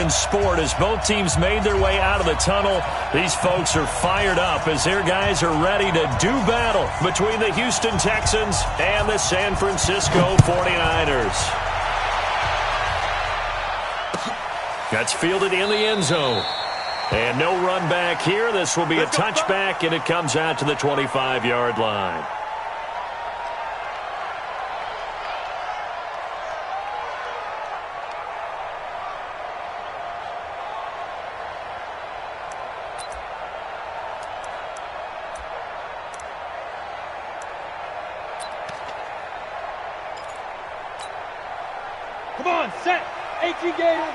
in sport as both teams made their way out of the tunnel. These folks are fired up as their guys are ready to do battle between the Houston Texans and the San Francisco 49ers. That's fielded in the end zone. And no run back here. This will be a touchback, and it comes out to the 25-yard line. Come on, set. 18 Gator.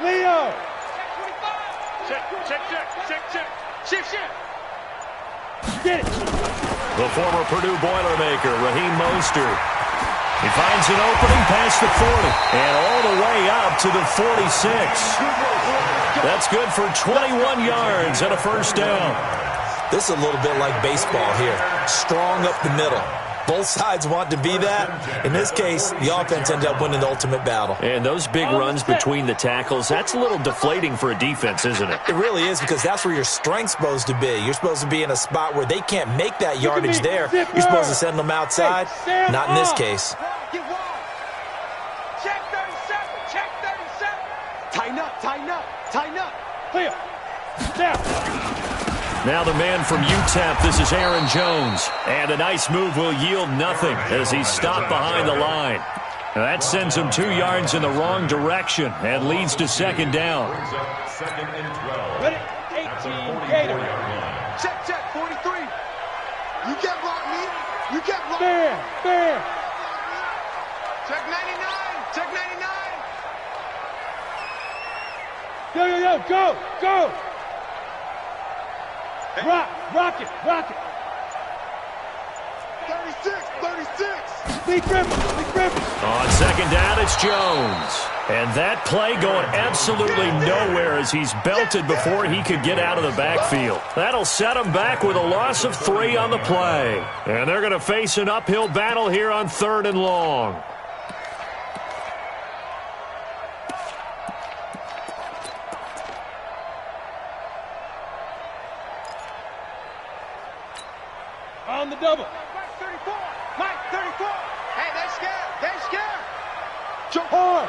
Leo. Check. Shift. Get it. The former Purdue Boilermaker, Raheem Mostert. He finds an opening past the 40 and all the way up to the 46. That's good for 21 yards and a first down. This is a little bit like baseball here. Strong up the middle. Both sides want to be that. In this case, the offense ended up winning the ultimate battle. And those big runs between the tackles, that's a little deflating for a defense, isn't it? It really is, because that's where your strength's supposed to be. You're supposed to be in a spot where they can't make that yardage there. You're supposed to send them outside. Not in this case. Check 37. Tighten up. Clear. Down. Now the man from UTEP, this is Aaron Jones. And a nice move will yield nothing as he's stopped behind the line. Now that sends him 2 yards in the wrong direction and leads to second down. Second and 12. Ready? 18 Gator. Check, 43. You can't block me. Fair. Check 99. Go. Rock it. 36. Big Griffin. On second down, it's Jones. And that play going absolutely nowhere as he's belted before he could get out of the backfield. That'll set him back with a loss of 3 on the play. And they're going to face an uphill battle here on 3rd and long. On the double. Mike 34. Hey, they scared. Jump hard.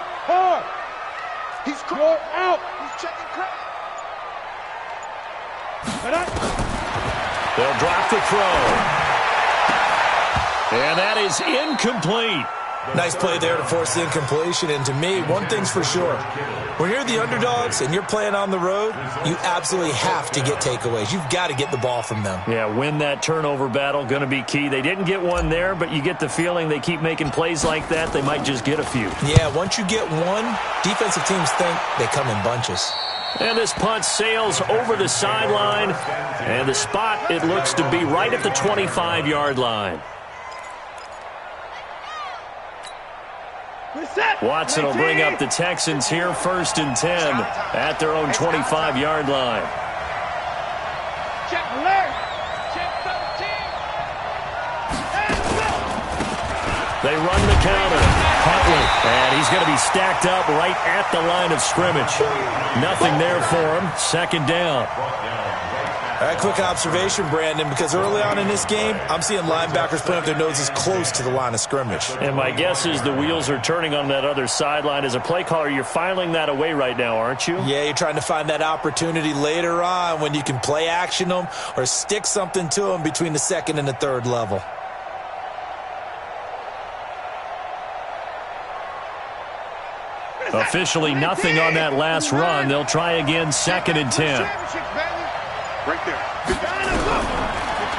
He's out. He's checking crap. They'll drop the throw. And that is incomplete. Nice play there to force the incompletion. And to me, one thing's for sure. When you're the underdogs and you're playing on the road, you absolutely have to get takeaways. You've got to get the ball from them. Yeah, win that turnover battle, going to be key. They didn't get one there, but you get the feeling they keep making plays like that, they might just get a few. Yeah, once you get one, defensive teams think they come in bunches. And this punt sails over the sideline. And the spot, it looks to be right at the 25-yard line. Watson will bring up the Texans here 1st and 10 at their own 25-yard line. Check alert. Check 13. They run the counter. Huntley, and he's going to be stacked up right at the line of scrimmage. Nothing there for him. Second down. All right, quick observation, Brandon, because early on in this game, I'm seeing linebackers putting up their noses close to the line of scrimmage. And my guess is the wheels are turning on that other sideline. As a play caller, you're filing that away right now, aren't you? Yeah, you're trying to find that opportunity later on when you can play action them or stick something to them between the 2nd and the 3rd level. Officially nothing on that last run. They'll try again 2nd and 10. Right there.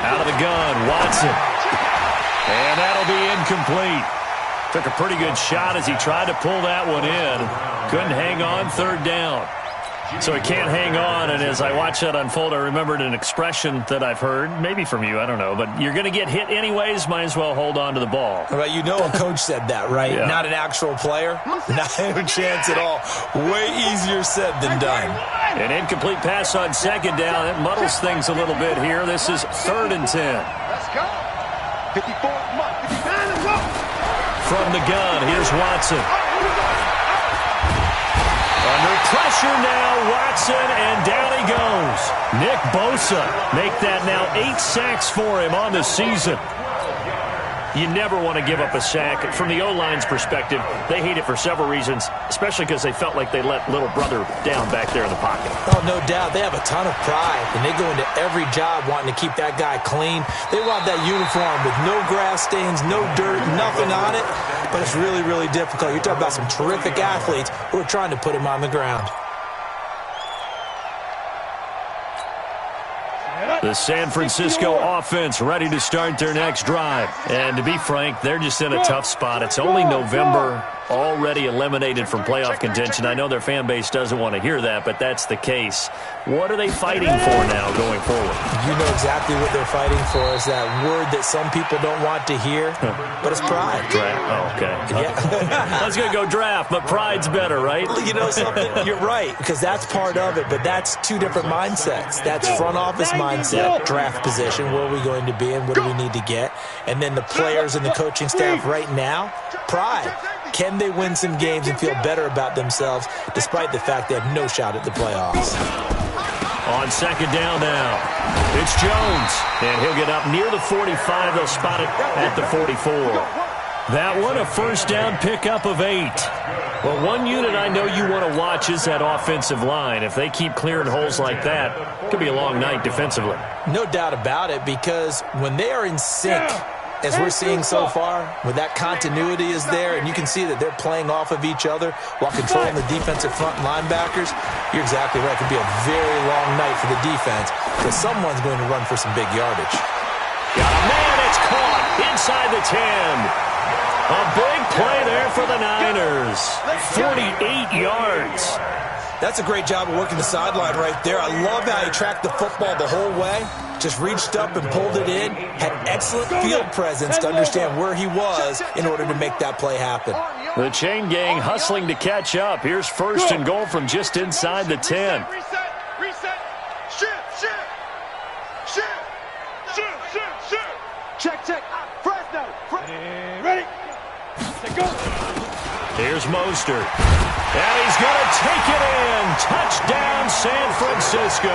Out of the gun, Watson. And that'll be incomplete. Took a pretty good shot as he tried to pull that one in. Couldn't hang on, 3rd down. So he can't hang on, and as I watch that unfold, I remembered an expression that I've heard, maybe from you, I don't know, but you're going to get hit anyways, might as well hold on to the ball. Well, you know a coach said that, right? Yeah. Not an actual player. Not a chance at all. Way easier said than done. An incomplete pass on 2nd down. It muddles things a little bit here. This is 3rd and 10. Let's go. 54, Mike, 59, and go. From the gun, here's Watson. Under pressure now, Watson, and down he goes. Nick Bosa make that now 8 sacks for him on the season. You never want to give up a sack. From the O-line's perspective, they hate it for several reasons, especially because they felt like they let little brother down back there in the pocket. Oh, no doubt. They have a ton of pride, and they go into every job wanting to keep that guy clean. They want that uniform with no grass stains, no dirt, nothing on it, but it's really, really difficult. You're talking about some terrific athletes who are trying to put him on the ground. The San Francisco offense ready to start their next drive. And to be frank, they're just in a tough spot. It's only November, already eliminated from playoff contention. I know their fan base doesn't want to hear that, but that's the case. What are they fighting for now going forward? You know exactly what they're fighting for. Is that word that some people don't want to hear, but it's pride. Draft. Oh, okay. Yeah. I was going to go draft, but pride's better, right? You know something? You're right, because that's part of it, but that's two different mindsets. That's front office mindset, draft position, where are we going to be and what do we need to get? And then the players and the coaching staff right now, pride. Can they win some games and feel better about themselves despite the fact they have no shot at the playoffs? On second down now, it's Jones, and he'll get up near the 45. They'll spot it at the 44. That one, a first down pickup of 8. Well, one unit I know you want to watch is that offensive line. If they keep clearing holes like that, it could be a long night defensively. No doubt about it, because when they are in sync, as we're seeing so far, when that continuity is there and you can see that they're playing off of each other while controlling the defensive front linebackers, you're exactly right. It could be a very long night for the defense because someone's going to run for some big yardage. Got a man, it's caught inside the 10. A big play there for the Niners. 48 yards. That's a great job of working the sideline right there. I love how he tracked the football the whole way. Just reached up and pulled it in. Had excellent field presence to understand where he was in order to make that play happen. The chain gang hustling to catch up. Here's first and goal from just inside the 10. Reset. Shift. Check. Fresno. Ready. Go. Here's Mostert. And he's going to take it in. Touchdown, San Francisco.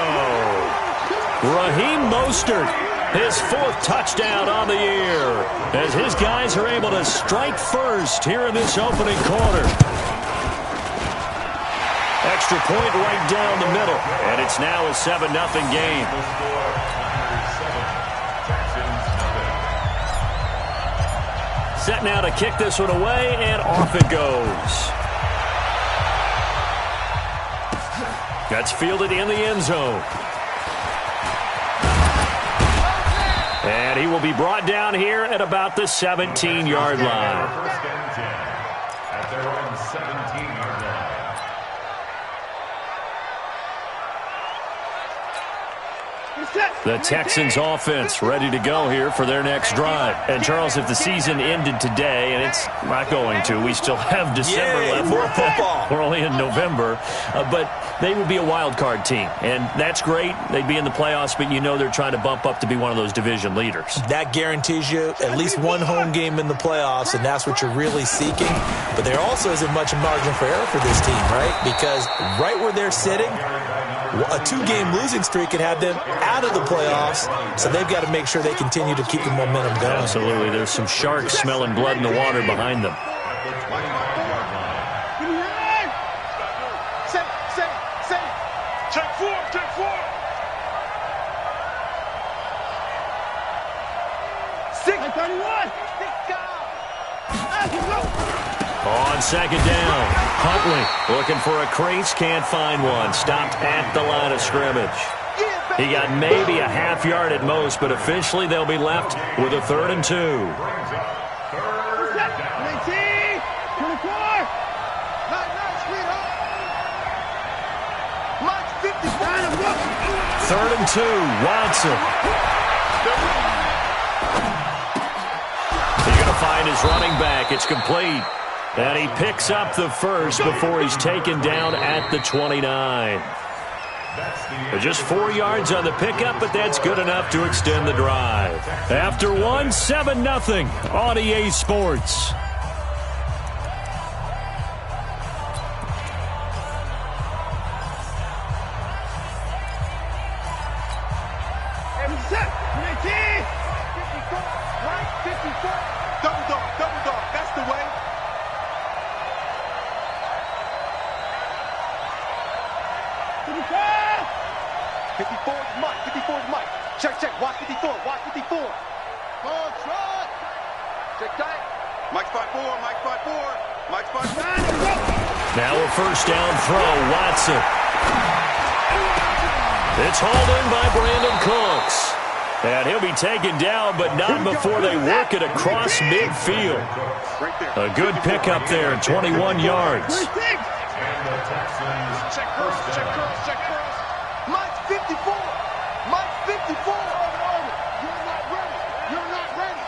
Raheem Mostert, his 4th touchdown on the year, as his guys are able to strike first here in this opening quarter. Extra point right down the middle, and it's now a 7-0 game. Set now to kick this one away, and off it goes. That's fielded in the end zone. And he will be brought down here at about the 17-yard line. At their own 17-yard line. The Texans offense ready to go here for their next drive. And, Charles, if the season ended today, and it's not going to, we still have December left. More football. We're only in November. But they would be a wild card team. And that's great. They'd be in the playoffs, but you know they're trying to bump up to be one of those division leaders. That guarantees you at least one home game in the playoffs, and that's what you're really seeking. But there also isn't much margin for error for this team, right? Because right where they're sitting, a 2-game losing streak could have them out of the playoffs, so they've got to make sure they continue to keep the momentum going. Absolutely. There's some sharks smelling blood in the water behind them. Check four. On second down, Huntley looking for a crease, can't find one. Stopped at the line of scrimmage. He got maybe a half yard at most, but officially they'll be left with a 3rd and 2. 3rd and 2, Watson. He's going to find his running back. It's complete. And he picks up the first before he's taken down at the 29. Just 4 yards on the pickup, but that's good enough to extend the drive. After one, 7-0 on EA Sports. Double dog, that's the way. Check, watch 54. Ball trot. Check that. Mike 5-4, Mike 5-4, Mike 5-4. Now a first down throw, Watson. It's hauled in by Brandon Cooks. And he'll be taken down, but not before they work it across midfield. A good pickup there, 21 yards. Check curls. Mike 54. Mike 54. You're not ready.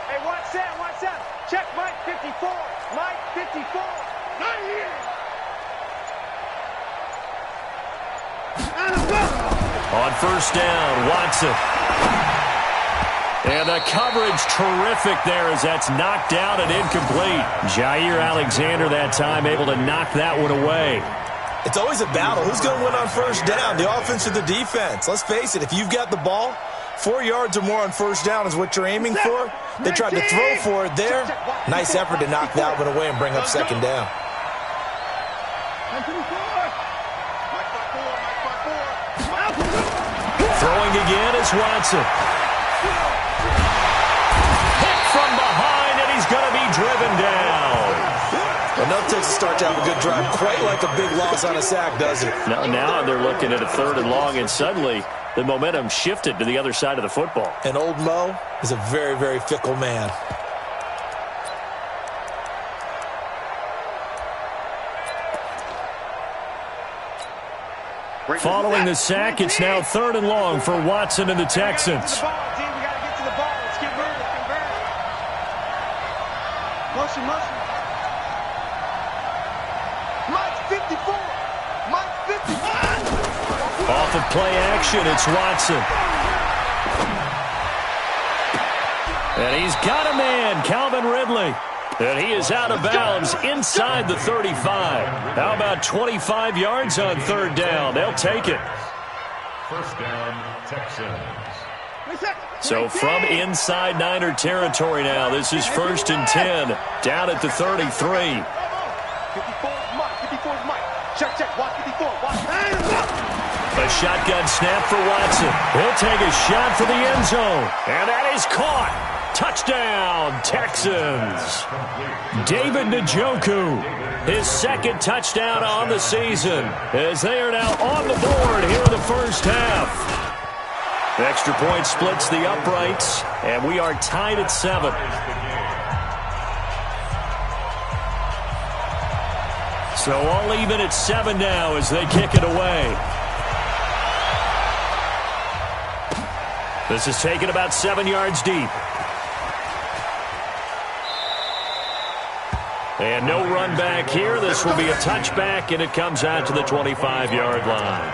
Hey, watch that. Check Mike 54. Mike 54. Not here. On first down, Watson. And the coverage terrific there as that's knocked down and incomplete. Jair Alexander that time able to knock that one away. It's always a battle. Who's going to win on first down, the offense or the defense? Let's face it, if you've got the ball, 4 yards or more on first down is what you're aiming for. They tried to throw for it there. Nice effort to knock that one away and bring up second down. Throwing again is Watson. Hit from behind, and he's going to be driven down. Enough takes a start to have a good drive, quite like a big loss on a sack, does it? Now they're looking at a 3rd and long, and suddenly the momentum shifted to the other side of the football. And old Mo is a very, very fickle man. Following the sack, it's now 3rd and long for Watson and the Texans. Motion. Mike 54. Mike 55. Off of play action, it's Watson. And he's got a man, Calvin Ridley. And he is out of bounds inside the 35. How about 25 yards on 3rd down? They'll take it. First down, Texans. So from inside Niner territory now, this is 1st and 10, down at the 33. 54's Mike. Check. Watch 54. A shotgun snap for Watson. He'll take a shot for the end zone. And that is caught. Touchdown, Texans. David Njoku, his 2nd touchdown on the season, as they are now on the board here in the first half. Extra point splits the uprights, and we are tied at 7. So all even at 7 now as they kick it away. This is taken about 7 yards deep. And no run back here. This will be a touchback, and it comes out to the 25-yard line.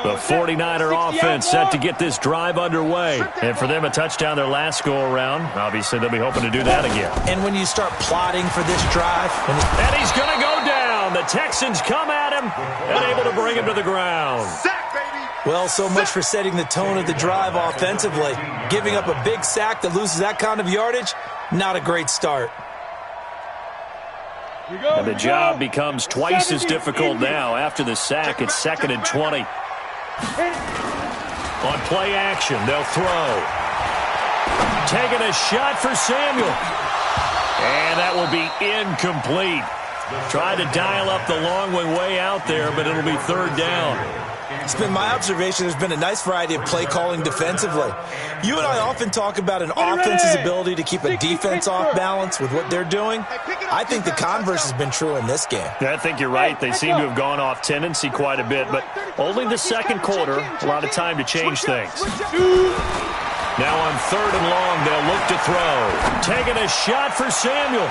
The 49er offense set to get this drive underway. And for them, a touchdown their last go-around. Obviously, they'll be hoping to do that again. And when you start plotting for this drive... And he's going to go down. The Texans come at him and able to bring him to the ground. Sack, baby. Well, so much for setting the tone of the drive offensively. Giving up a big sack that loses that kind of yardage, not a great start. And the job becomes twice as difficult now. After the sack, it's 2nd and 20. On play action, they'll throw. Taking a shot for Samuel. And that will be incomplete. Tried to dial up the long one way out there, but it'll be 3rd down. It's been my observation there's been a nice variety of play calling defensively. You and I often talk about an offense's ability to keep a defense off balance with what they're doing. I think the converse has been true in this game. I think you're right. They seem to have gone off tendency quite a bit, but only the 2nd quarter, a lot of time to change things. Now on 3rd and long, they'll look to throw. Taking a shot for Samuel.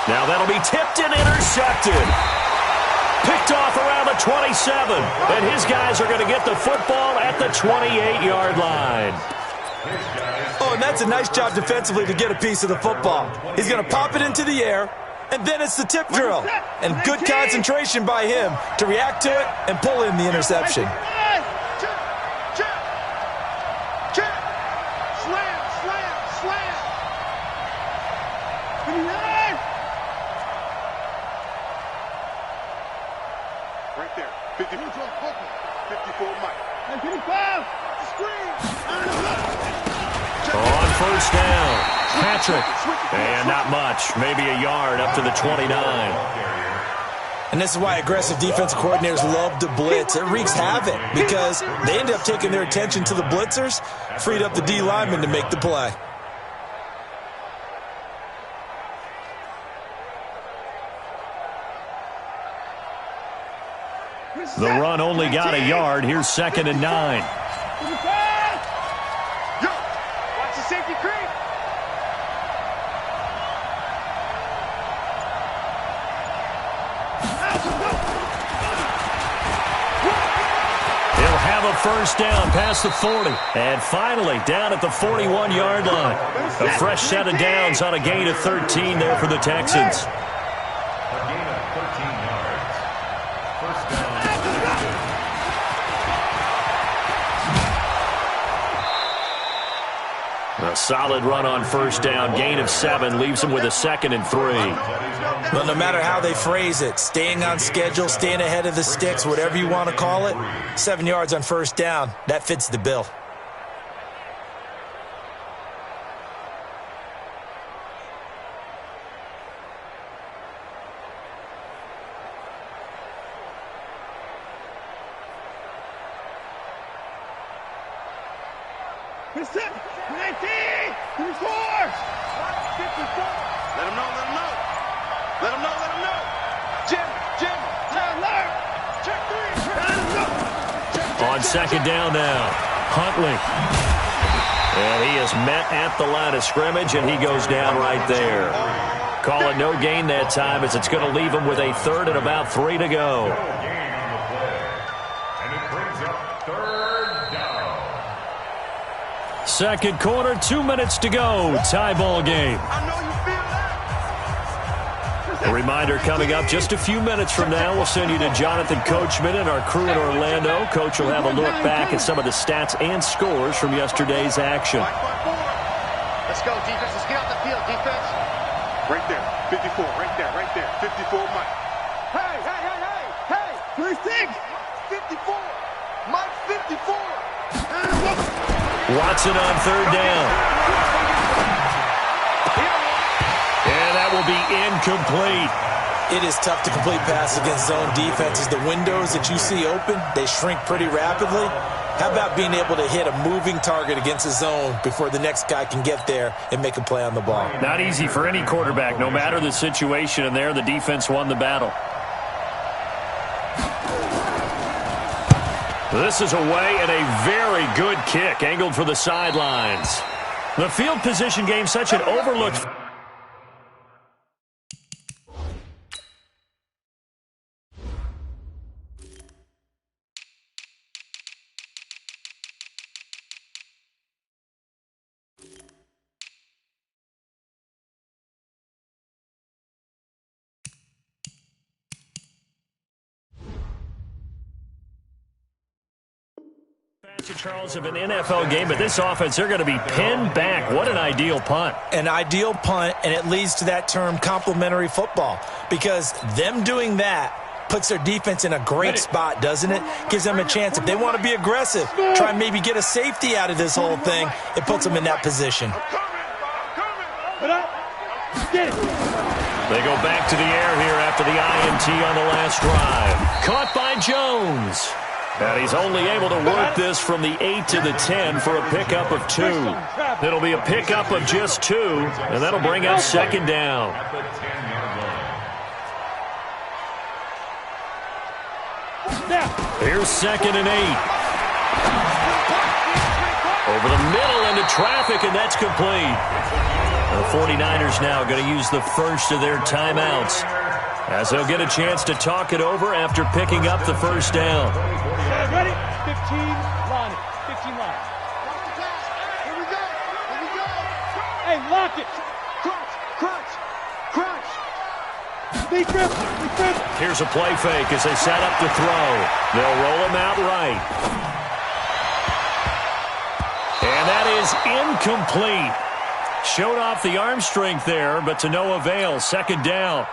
Now that'll be tipped and intercepted. Picked off around the 27. And his guys are going to get the football at the 28-yard line. Oh, and that's a nice job defensively to get a piece of the football. He's going to pop it into the air, and then it's the tip drill. And good concentration by him to react to it and pull in the interception. Right there. 54 Mike. 55. Screen. On 1st down, Patrick. And not much. Maybe a yard up to the 29. And this is why aggressive defensive coordinators love to blitz. It wreaks havoc because they end up taking their attention to the blitzers, freed up the D lineman to make the play. The run only got a yard. Here's 2nd and 9. Watch the safety creep. He'll have a 1st down past the 40. And finally down at the 41-yard line. A fresh set of downs on a gain of 13 there for the Texans. A solid run on 1st down. Gain of 7 leaves him with a 2nd and 3. Well, no matter how they phrase it, staying on schedule, staying ahead of the sticks, whatever you want to call it, 7 yards on 1st down, that fits the bill. Let him know. Jim, alert. Check 3. On 2nd down now, Huntley. And he is met at the line of scrimmage, and he goes down right there. Call it no gain that time, as it's going to leave him with a 3rd and about 3 to go. Second quarter, 2 minutes to go. Tie ball game. A reminder coming up just a few minutes from now. We'll send you to Jonathan Coachman and our crew in Orlando. Coach will have a look back at some of the stats and scores from yesterday's action. Let's go, defense. Let's get off the field, defense. Right there. 54. Right there. 54, Mike. Hey. 36. 54. Mike, 54. Watson on 3rd down. And that will be incomplete. It is tough to complete pass against zone defenses. The windows that you see open, they shrink pretty rapidly. How about being able to hit a moving target against a zone before the next guy can get there and make a play on the ball? Not easy for any quarterback. No matter the situation, and there the defense won the battle. This is away and a very good kick, angled for the sidelines. The field position game, such an overlooked... Charles, of an NFL game, but this offense, they're going to be pinned back. What an ideal punt. An ideal punt, and it leads to that term complementary football, because them doing that puts their defense in a great spot, doesn't it? Gives them a chance. If they want to be aggressive, try and maybe get a safety out of this whole thing, it puts them in that position. They go back to the air here after the INT on the last drive. Caught by Jones. And he's only able to work this from the 8 to the 10 for a pickup of 2. It'll be a pickup of just 2, and that'll bring up 2nd down. Here's 2nd and 8. Over the middle into traffic, and that's complete. The 49ers now going to use the first of their timeouts, as they'll get a chance to talk it over after picking up the first down. Ready? 15 line. 15 line. Here we go. Here we go. Hey, lock it. Crunch, crunch, crunch. Defense. Here's a play fake as they set up to throw. They'll roll him out right. And that is incomplete. Showed off the arm strength there, but to no avail. Second down.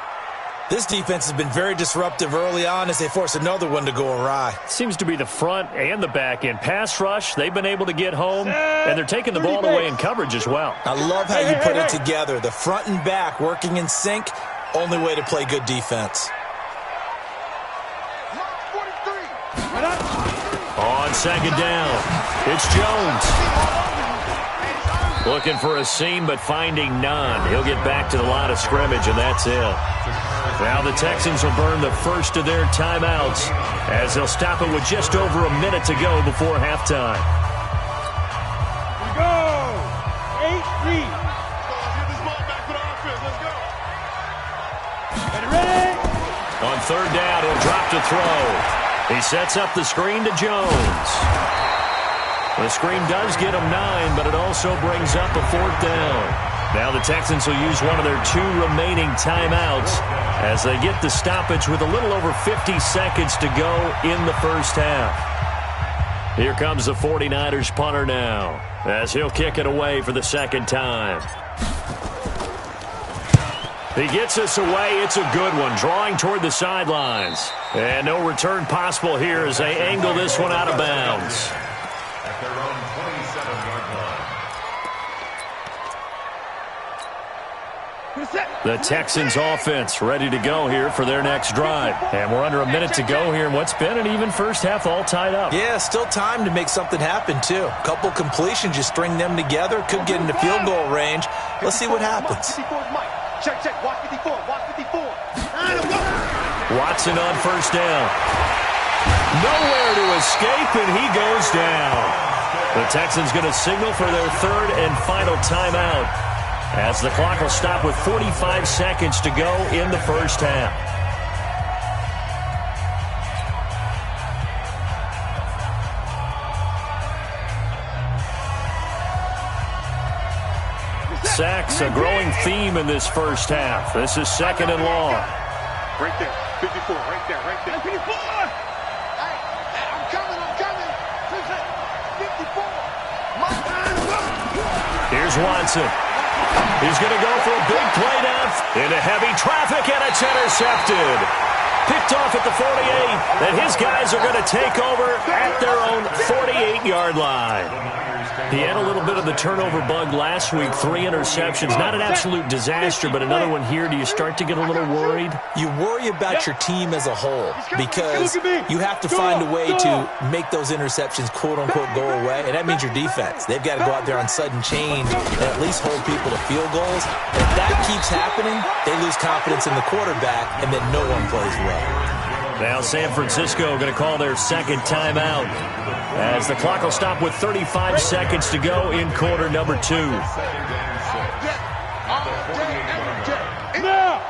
This defense has been very disruptive early on as they force another one to go awry. Seems to be the front and the back end. Pass rush, they've been able to get home, and they're taking the ball away in coverage as well. I love how you put it together. The front and back working in sync, only way to play good defense. On second down, it's Jones. Looking for a seam, but finding none. He'll get back to the line of scrimmage, and that's it. Now the Texans will burn the first of their timeouts as they'll stop it with just over a minute to go before halftime. Here we go. 8-3. Let's get this ball back to the offense. Let's go. Ready? On third down, he'll drop to throw. He sets up the screen to Jones. The screen does get him 9, but it also brings up a fourth down. Now the Texans will use one of their 2 remaining timeouts as they get the stoppage with a little over 50 seconds to go in the first half. Here comes the 49ers punter now as he'll kick it away for the second time. He gets us away. It's a good one, drawing toward the sidelines. And no return possible here as they angle this one out of bounds. At their own 27-yard line. The Texans offense ready to go here for their next drive. And we're under a minute to go here in what's been an even first half, all tied up. Yeah, still time to make something happen, too. A couple completions, you string them together, could get into field goal range. Let's see what happens. Check, check. Watch 54. Watch 54. Watson on first down. Nowhere to escape, and he goes down. The Texans going to signal for their third and final timeout as the clock will stop with 45 seconds to go in the first half. Sacks, a growing theme in this first half. This is second and long. Right there. 54. Right there. Right there. 54. Hey, I'm coming. 54. Here's Watson. He's going to go for a big play down into heavy traffic, and it's intercepted. Picked off at the 48, and his guys are going to take over at their own 48-yard line. He had a little bit of the turnover bug last week, 3 interceptions. Not an absolute disaster, but another one here. Do you start to get a little worried? You worry about your team as a whole because you have to find a way to make those interceptions, quote-unquote, go away, and that means your defense. They've got to go out there on sudden change and at least hold people to field goals. And if that keeps happening, they lose confidence in the quarterback, and then no one plays well. Now San Francisco going to call their second timeout as the clock will stop with 35 seconds to go in quarter number 2. Now.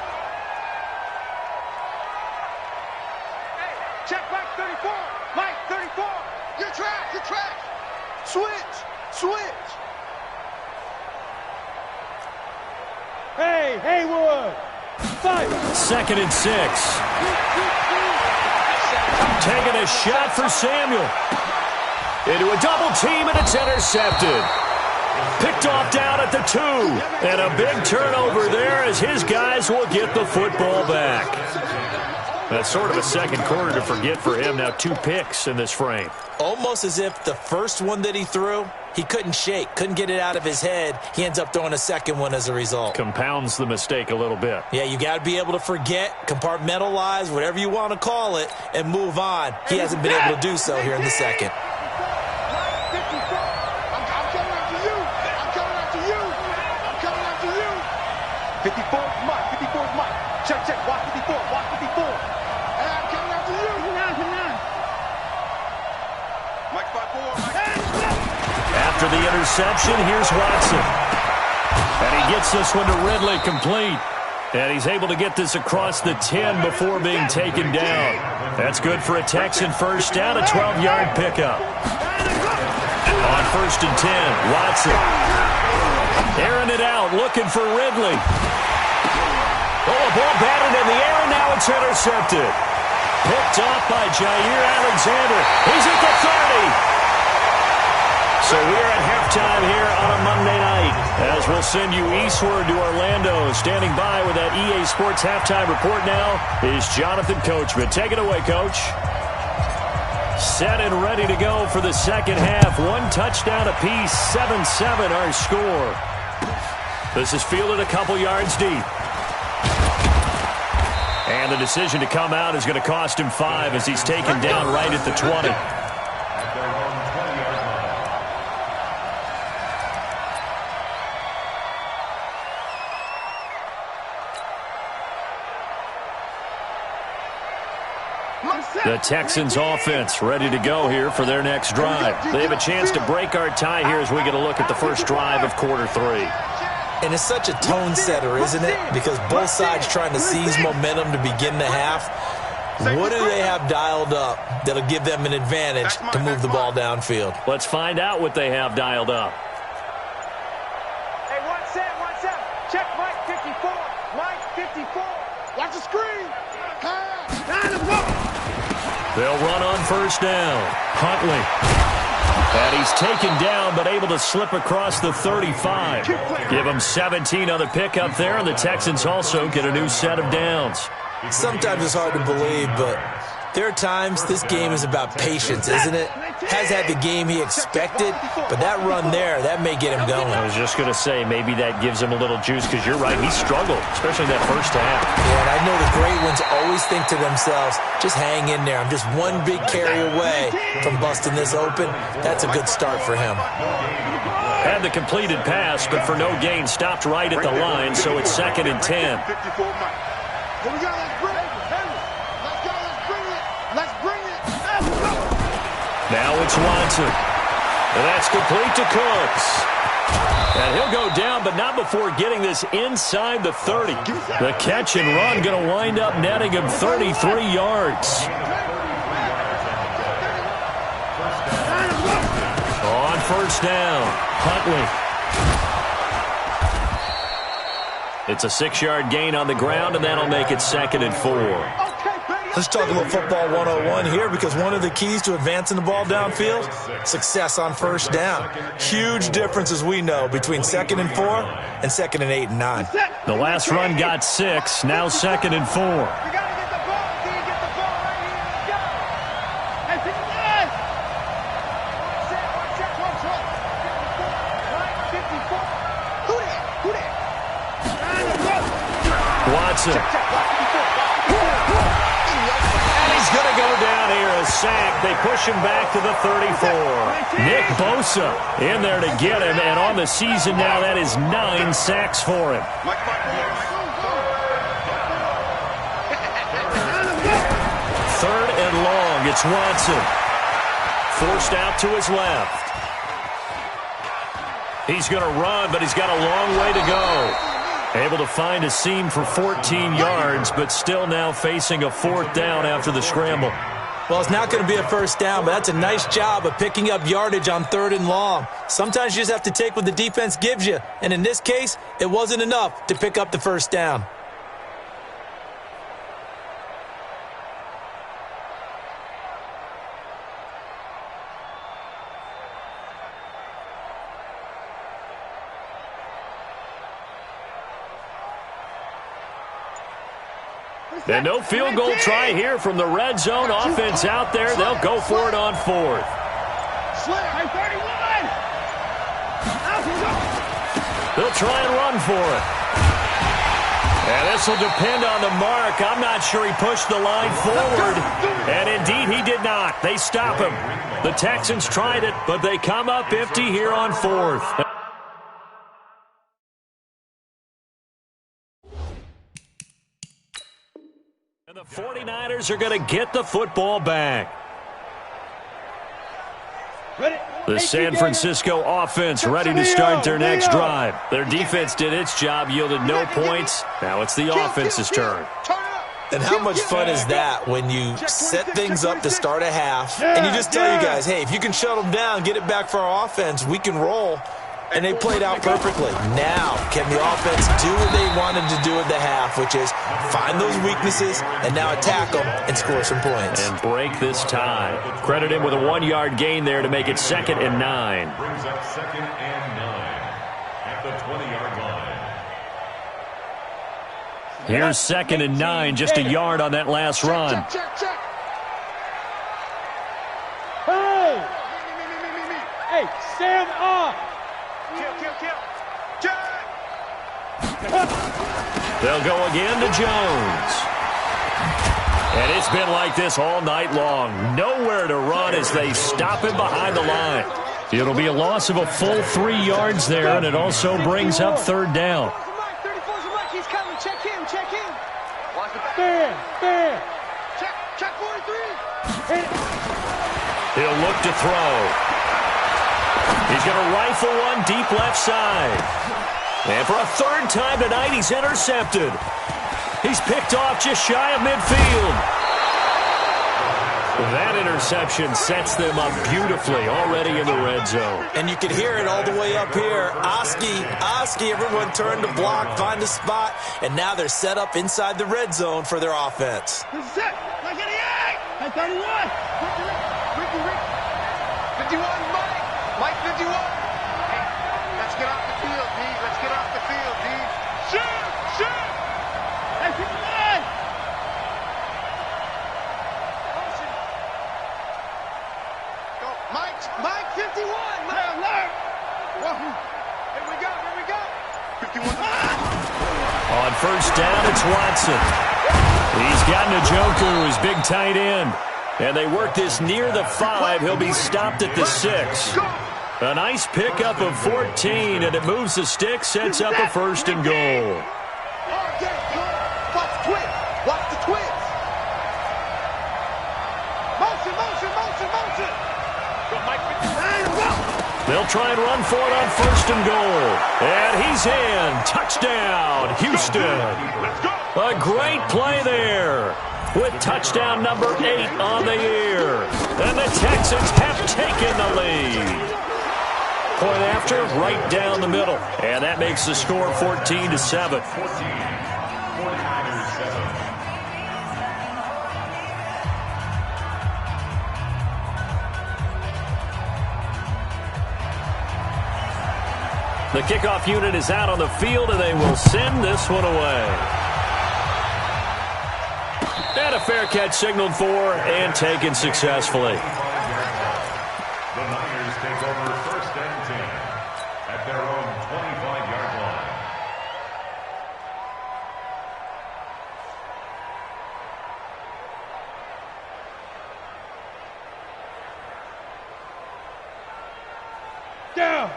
Check Mike 34. Mike 34. Your track. Switch. Hey, Haywood. 5. Second and 6. Taking a shot for Samuel. Into a double team, and it's intercepted. Picked off down at the 2. And a big turnover there as his guys will get the football back. That's sort of a second quarter to forget for him. Now 2 picks in this frame. Almost as if the first one that he threw, he couldn't shake, couldn't get it out of his head. He ends up throwing a second one as a result. Compounds the mistake a little bit. Yeah, you got to be able to forget, compartmentalize, whatever you want to call it, and move on. He hasn't been able to do so here in the second. I'm coming after you. 54 is Mike. 54 is Mike. Check. Watch 54. Hey, I'm coming after you. Mike 5-4. At After the interception, here's Watson. And he gets this one to Ridley complete. And he's able to get this across the 10 before being taken down. That's good for a Texan first down, a 12-yard pickup. On 1st and 10, Watson. Airing it out, looking for Ridley. Oh, a ball batted in the air, and now it's intercepted. Picked off by Jair Alexander. He's at the 30. So we're at halftime here on a Monday night as we'll send you eastward to Orlando. Standing by with that EA Sports halftime report now is Jonathan Coachman. Take it away, Coach. Set and ready to go for the second half. One touchdown apiece, 7-7 our score. This is fielded a couple yards deep. And the decision to come out is going to cost him 5 as he's taken down right at the 20. The Texans offense ready to go here for their next drive. They have a chance to break our tie here as we get a look at the first drive of quarter 3. And it's such a tone setter, isn't it? Because both sides trying to seize momentum to begin the half. What do they have dialed up that'll give them an advantage to move the ball downfield? Let's find out what they have dialed up. Hey, one set. Check Mike 54. Mike 54. Watch the screen. They'll run on first down. Huntley. And he's taken down but able to slip across the 35. Give him 17 on the pickup there, and the Texans also get a new set of downs. Sometimes it's hard to believe, but there are times this game is about patience, isn't it? Has had the game he expected, but that run there, that may get him going. I was just going to say, maybe that gives him a little juice, because you're right, he struggled, especially that first half. Yeah, and I know the great ones always think to themselves, just hang in there. I'm just one big carry away from busting this open. That's a good start for him. Had the completed pass, but for no gain, stopped right at the line, so it's 2nd and 10. Here we go, let's bring it. Let's bring it. Now it's Watson. And that's complete to Cooks. And he'll go down, but not before getting this inside the 30. The catch and run going to wind up netting him 33 yards. On first down, Huntley. It's a 6-yard gain on the ground, and that'll make it 2nd and 4. Let's talk about football 101 here, because one of the keys to advancing the ball downfield, success on first down. Huge difference, as we know, between 2nd and 4 and 2nd and 8 and 9. The last run got 6, now 2nd and 4. You got to get the ball. Can you get the ball right here? Let's go. Hey, pick it up. One set. Mike 54. Who that? Watson. And he's going to go down here, a sack. They push him back to the 34. Nick Bosa in there to get him, and on the season now, that is 9 sacks for him. 3rd and long, it's Watson. Forced out to his left. He's going to run, but he's got a long way to go. Able to find a seam for 14 yards, but still now facing a 4th down after the scramble. Well, it's not going to be a first down, but that's a nice job of picking up yardage on 3rd and long. Sometimes you just have to take what the defense gives you, and in this case, it wasn't enough to pick up the first down. And no field goal try here from the red zone. Offense out there. They'll go for it on 4th. They'll try and run for it. And this will depend on the mark. I'm not sure he pushed the line forward. And indeed, he did not. They stop him. The Texans tried it, but they come up empty here on 4th. And the 49ers are going to get the football back. Ready? The San Francisco offense ready to start their next drive. Their defense did its job, yielded no points. Now it's the offense's turn. And how much fun is that when you set things up to start a half and you just tell you guys, hey, if you can shut them down, get it back for our offense, we can roll. And they played out perfectly. Now, can the offense do what they wanted to do at the half, which is find those weaknesses and now attack them and score some points. And break this tie. Credit him with a 1-yard gain there to make it 2nd and 9. Brings up 2nd and 9 at the 20-yard line. Here's 2nd and 9, just a yard on that last run. Check. Hey! Hey, Sam off! Kill. They'll go again to Jones. And it's been like this all night long. Nowhere to run as they stop him behind the line. It'll be a loss of a full 3 yards there, and it also brings up 3rd down. Fair. Check 43. He'll look to throw. He's going to rifle one deep left side. And for a 3rd time tonight, he's intercepted. He's picked off just shy of midfield. That interception sets them up beautifully already in the red zone. And you can hear it all the way up here. Oski, everyone turned to block, find a spot, and now they're set up inside the red zone for their offense. This is it. Like 88. 31. Ricky. 51, Mike 51. Hey, let's get off the field, D. Let's get off the field, D. Shoot. Hey, 51. Go, Mike 51. Mike alert. Here we go. 51. On 1st down, it's Watson. He's got Njoku, his big tight end. And they work this near the 5. He'll be stopped at the 6. A nice pickup of 14, and it moves the stick, sets up a 1st and goal. Watch the twins. Motion. Go, Mike. They'll try and run for it on 1st and goal. And he's in. Touchdown, Houston. Let's go. A great play there with touchdown number 8 on the year. And the Texans have taken the lead. Point after, right down the middle. And that makes the score 14-7. 49ers 7. The kickoff unit is out on the field, and they will send this one away. And a fair catch signaled for and taken successfully. The Niners take over 1st and 10 at their own 25-yard line.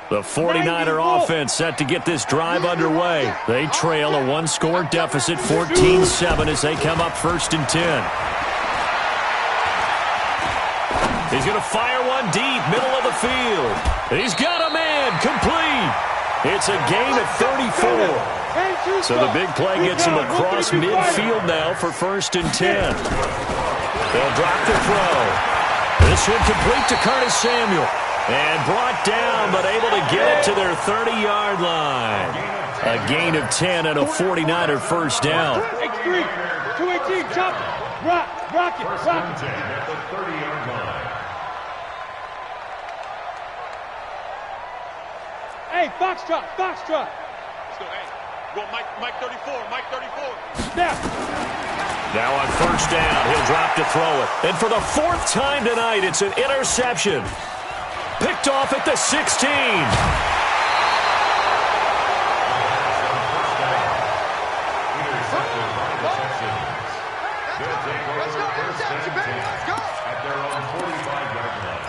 The 49er offense set to get this drive underway. They trail a 1-score deficit, 14-7, as they come up 1st and 10. He's going to fire one deep, middle of the field. He's got a man, complete. It's a gain of 34. So the big play gets him across midfield now for 1st and 10. They'll drop the throw. This one complete to Curtis Samuel. And brought down, but able to get it to their 30-yard line. A gain of 10 and a 49er 1st down. X3, 218, chop it. Rock it. At the 30-yard line. Hey, Foxtrot. Let's go, hey. Go, Mike 34. Snap. Now on 1st down, he'll drop to throw it. And for the 4th time tonight, it's an interception. Picked off at the 16. At their own 45-yard line.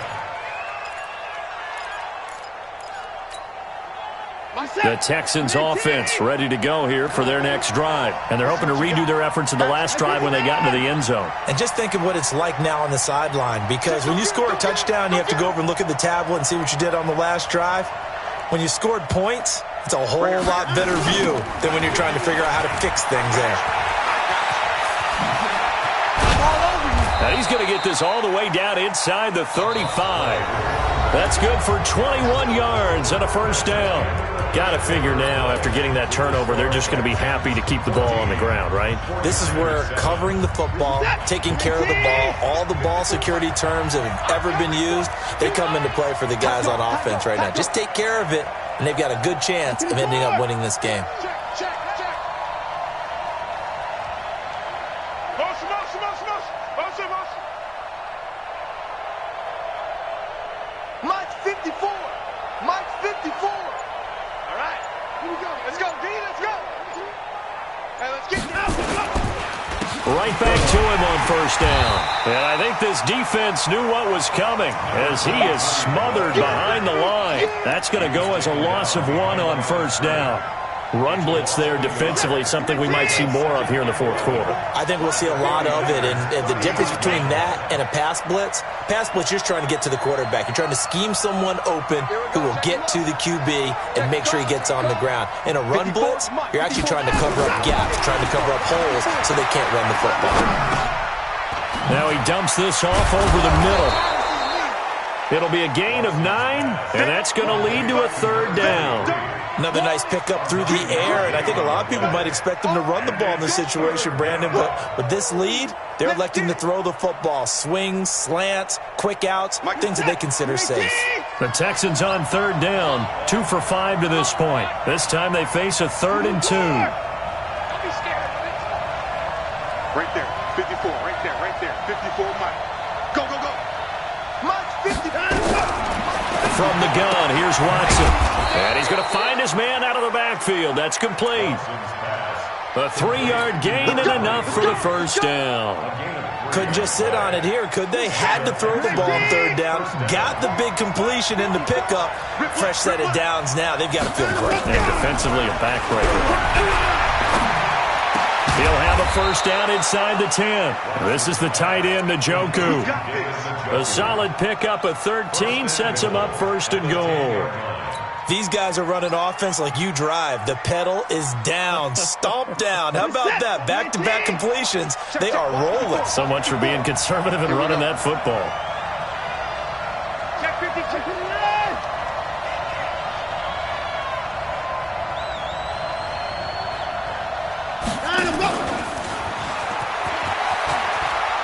The Texans offense ready to go here for their next drive. And they're hoping to redo their efforts in the last drive when they got into the end zone. And just think of what it's like now on the sideline, because when you score a touchdown, you have to go over and look at the tablet and see what you did on the last drive. When you scored points, it's a whole lot better view than when you're trying to figure out how to fix things there. And he's going to get this all the way down inside the 35. That's good for 21 yards and a first down. Got to figure now, after getting that turnover, they're just going to be happy to keep the ball on the ground, right? This is where covering the football, taking care of the ball, all the ball security terms that have ever been used, they come into play for the guys on offense right now. Just take care of it, and they've got a good chance of ending up winning this game. Mike's 54. Mike's 54. All right. Here we go. Let's go, D. Let's go. Hey, let's get it out. Right back to him on first down. And I think this defense knew what was coming as he is smothered behind the line. That's going to go as a loss of 1 on first down. Run blitz there defensively, something we might see more of here in the fourth quarter. I think we'll see a lot of it, and the difference between that and a pass blitz, you're just trying to get to the quarterback. You're trying to scheme someone open who will get to the QB and make sure he gets on the ground. In a run blitz, you're actually trying to cover up gaps, trying to cover up holes so they can't run the football. Now he dumps this off over the middle. It'll be a gain of 9, and that's going to lead to a third down. Another nice pickup through the air, and I think a lot of people might expect them to run the ball in this situation, Brandon, but with this lead, they're electing to throw the football. Swings, slants, quick outs, things that they consider safe. The Texans on third down, 2 for 5 to this point. This time they face a 3rd and 2. Right there, 54, right there, 54, Mike. Go, go, go. Mike's 54. From the gun, here's Watson. And he's going to find his man out of the backfield. That's complete. A 3-yard gain and enough for the first down. Couldn't just sit on it here, could they? Had to throw the ball on third down. Got the big completion in the pickup. Fresh set of downs now. They've got to feel great. And defensively, a backbreaker. He'll have a first down inside the 10. This is the tight end, Njoku. A solid pickup of 13 sets him up 1st and goal. These guys are running offense like you drive. The pedal is down, stomp down. How about that? Back-to-back completions. They are rolling. So much for being conservative and running that football. Check 50, check 59.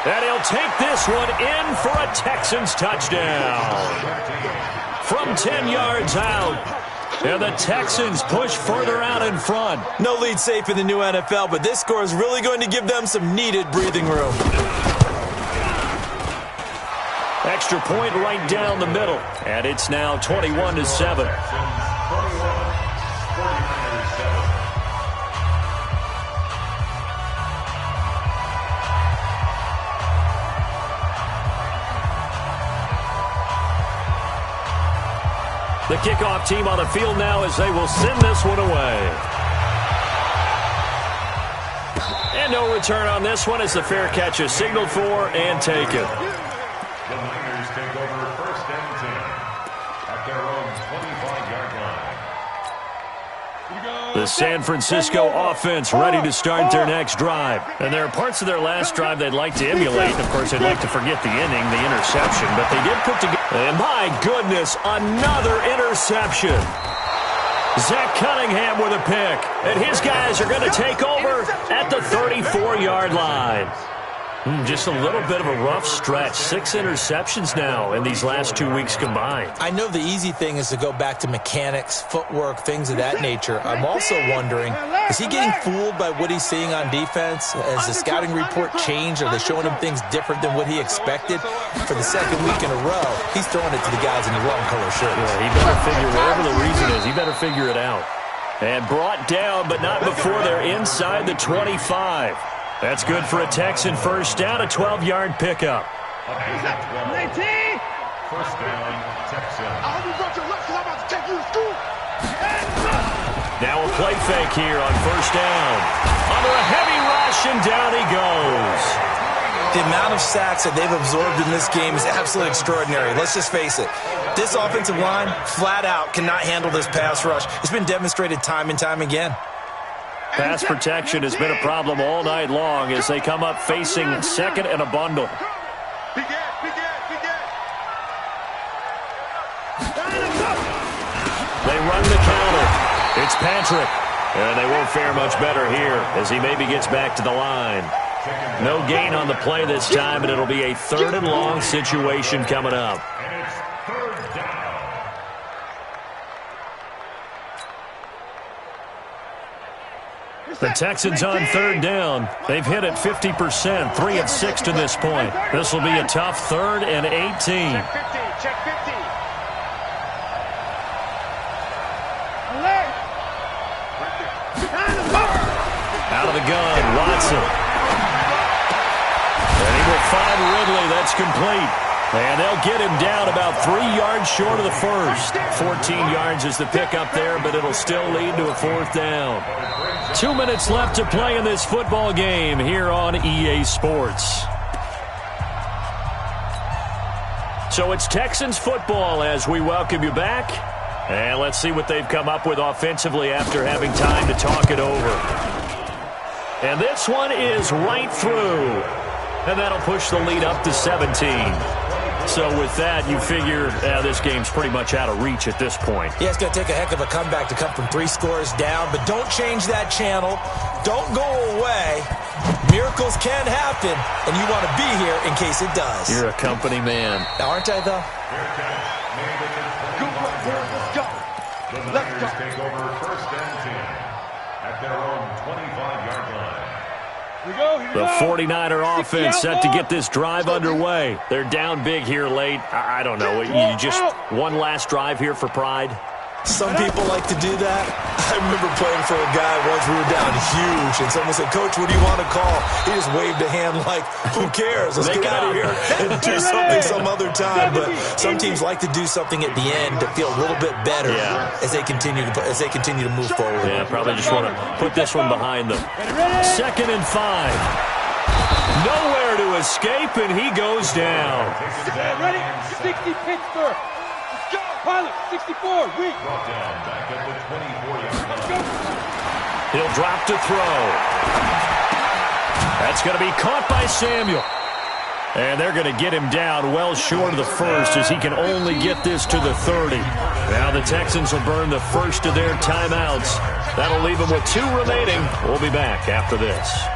And he'll take this one in for a Texans touchdown. From 10 yards out. And the Texans push further out in front. No lead safe in the new NFL, but this score is really going to give them some needed breathing room. Extra point right down the middle. And it's now 21-7. The kickoff team on the field now as they will send this one away. And no return on this one as the fair catch is signaled for and taken. The Niners take over 1st and 10 at their own 25-yard line. The San Francisco offense ready to start their next drive. And there are parts of their last drive they'd like to emulate. Of course, they'd like to forget the inning, the interception, but they did put together. And my goodness, another interception. Zach Cunningham with a pick. And his guys are going to take over at the 34-yard line. Just a little bit of a rough stretch. 6 interceptions now in these last 2 weeks combined. I know the easy thing is to go back to mechanics, footwork, things of that nature. I'm also wondering, is he getting fooled by what he's seeing on defense? Has the scouting report changed? Are they showing him things different than what he expected? For the 2nd week in a row, he's throwing it to the guys in the wrong color shirts. Yeah, he better figure, whatever the reason is, he better figure it out. And brought down, but not before they're inside the 25. That's good for a Texan first down, a 12-yard pickup. 19. First down, Texans. I hope you brought your lunch because I'm about to take you to school. Now a play fake here on first down. Under a heavy rush, and down he goes. The amount of sacks that they've absorbed in this game is absolutely extraordinary. Let's just face it. This offensive line, flat out, cannot handle this pass rush. It's been demonstrated time and time again. Pass protection has been a problem all night long as they come up facing second and a bundle. They run the counter. It's Patrick. And they won't fare much better here as he maybe gets back to the line. No gain on the play this time, and it'll be a third and long situation coming up. And it's third down. The Texans on third down. They've hit it 50%, 3 of 6 to this point. This will be a tough 3rd and 18. Check 50. Check 50. Out of the gun, Watson. And he will find Ridley. That's complete. And they'll get him down about 3 yards short of the first. 14 yards is the pickup there, but it'll still lead to a 4th down. 2 minutes left to play in this football game here on EA Sports. So it's Texans football as we welcome you back. And let's see what they've come up with offensively after having time to talk it over. And this one is right through. And that'll push the lead up to 17. So with that, you figure this game's pretty much out of reach at this point. Yeah, it's going to take a heck of a comeback to come from 3 scores down. But don't change that channel. Don't go away. Miracles can happen. And you want to be here in case it does. You're a company man. Aren't I, though? The Niners take over first and 10 at their own 25-yard line. The 49er offense set to get this drive underway. They're down big here late. I don't know. You just one last drive here for pride? Some people like to do that. I remember playing for a guy once. We were down huge, and someone said, "Coach, what do you want to call?" He just waved a hand like, "Who cares? Let's get out of here and do something some other time." But some teams like to do something at the end to feel a little bit better as they continue to move forward. Yeah, probably just want to put this one behind them. 2nd and 5. Nowhere to escape, and he goes down. Ready? 60 Pittsburgh. Pilot, 64, weak. Brought down back at the 24-yard line. He'll drop to throw. That's going to be caught by Samuel. And they're going to get him down well short of the first as he can only get this to the 30. Now the Texans will burn the first of their timeouts. That'll leave them with 2 remaining. We'll be back after this.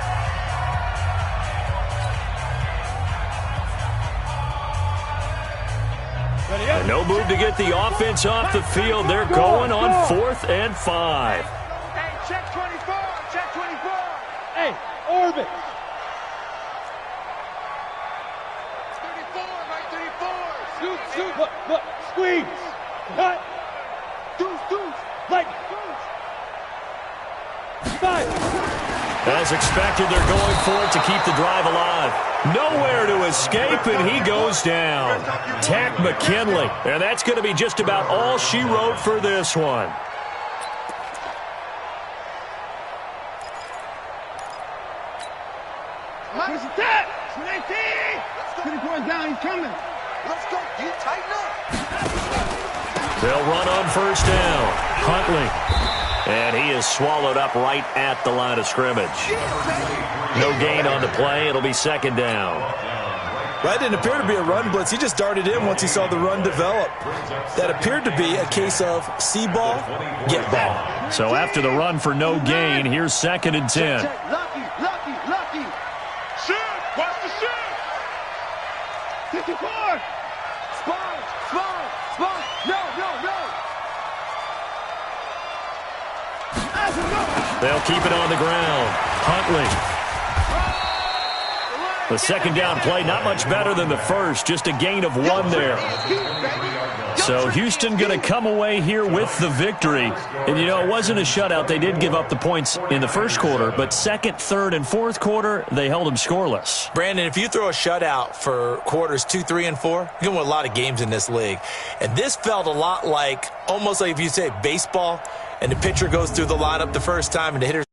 And no move to get the offense off the field. They're going on 4th and 5. Hey, check 24. Check 24. Hey, orbit. 34, right 34. Shoot. Look, squeeze. Cut. Deuce. Like. 5. As expected, they're going for it to keep the drive alive. Nowhere to escape, and he goes down. Tack McKinley. And that's going to be just about all she wrote for this one. Push attack! 19! 20 points down, he's coming. Let's go, D. Tighten up. They'll run on first down. Huntley. And he is swallowed up right at the line of scrimmage. No gain on the play. It'll be 2nd down. That didn't appear to be a run blitz. He just darted in once he saw the run develop. That appeared to be a case of see ball, get ball. So after the run for no gain, here's 2nd and 10. Lucky. Shoot! Watch the shoot! 54! Spawn! No! They'll keep it on the ground. Huntley. The 2nd down play, not much better than the first. Just a gain of 1 there. So Houston going to come away here with the victory. And, you know, it wasn't a shutout. They did give up the points in the first quarter, but second, third, and fourth quarter, they held them scoreless. Brandon, if you throw a shutout for quarters 2, 3, and 4, you're going to win a lot of games in this league. And this felt a lot like, almost like if you say baseball, and the pitcher goes through the lineup the first time and the hitter